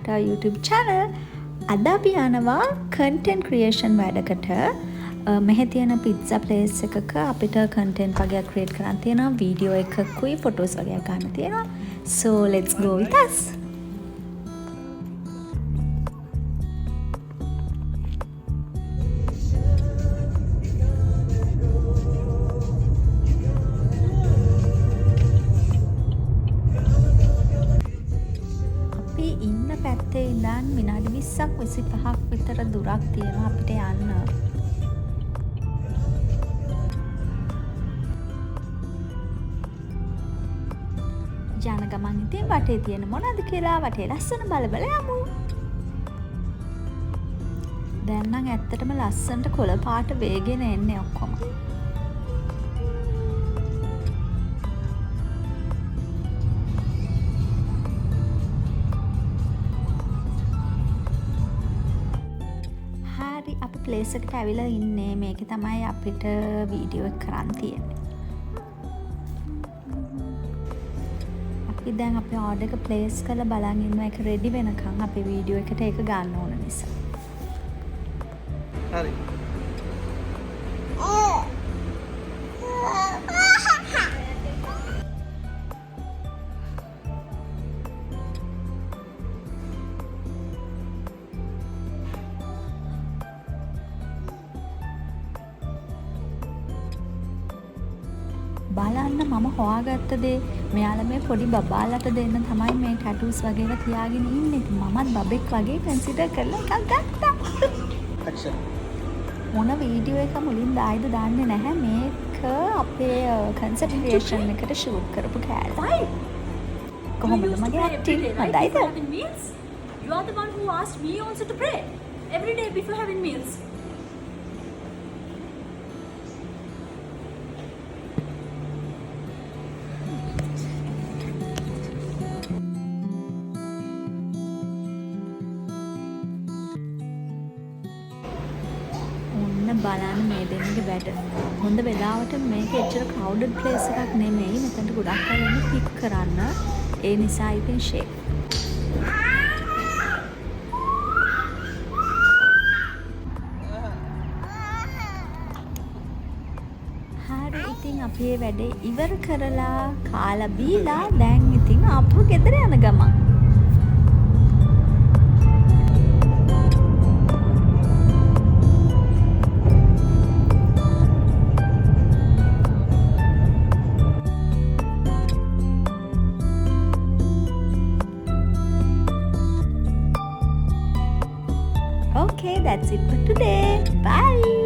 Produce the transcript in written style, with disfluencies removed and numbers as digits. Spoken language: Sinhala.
to our YouTube channel. අද අපි යනවා content creation වැඩකට. මෙහි තියෙන pizza place එකක අපිට content වගේක් create කරන්න තියෙනවා. video එකකුයි photos වගේක් ගන්න තියෙනවා. So let's go with us. ඉන්න පැත්තේ ඉඳන් විනාඩි 20ක් 25ක් විතර දුරක් තියෙනවා අපිට යන්න. යන ගමන් ඉතින් වටේ තියෙන මොනවද කියලා වටේ ලස්සන බල බල යමු. දැන් නම් ඇත්තටම ලස්සනට කොළ පාට වේගෙන එන්නේ ඔක්කොම. අපි ප්ලේස් එකට ඇවිල්ලා ඉන්නේ. මේකේ තමයි අපිට වීඩියෝ එක කරන්න තියෙන්නේ. අපි දැන් අපේ ඕඩර් එක ප්ලේස් කරලා බලන් ඉන්නවා. ඒක රෙඩි වෙනකන් අපේ වීඩියෝ එකට ඒක ගන්න ඕන නිසා. හරි. බලන්න මම හොයාගත්ත දේ මෙයාලා මේ පොඩි බබාලට දෙන්න තමයි මේ ටැටූස් වගේලා තියාගෙන ඉන්නේ. මමත් බබෙක් වගේ කන්සිඩර් කරලා එකක් ගත්තා. ඇක්ෂන්. මොන වීඩියෝ එක මුලින් දායිද දාන්නේ නැහැ. මේක අපේ කන්සර්ට් ක්‍රියේෂන් එකට ෂූට් කරපු කෑල්ල. කොහොමද මගේ acting හොඳයිද? You are the one who asked me also to pray every day before having meals. බලන්න මේ දෙන්නගේ වැඩ. හොඳ වෙලාවට මේක එච්චර crowded place එකක් නෙමෙයි. මෙතනට ගොඩක් අය එන්නේ පික් කරන්න. ඒ නිසා ඉතින් ෂේක්. හරි ඉතින් අපි මේ වැඩේ ඉවර කරලා කාලා බීලා දැන් ඉතින් ආපහු ගෙදර යන ගමන්. Okay, that's it for today. Bye.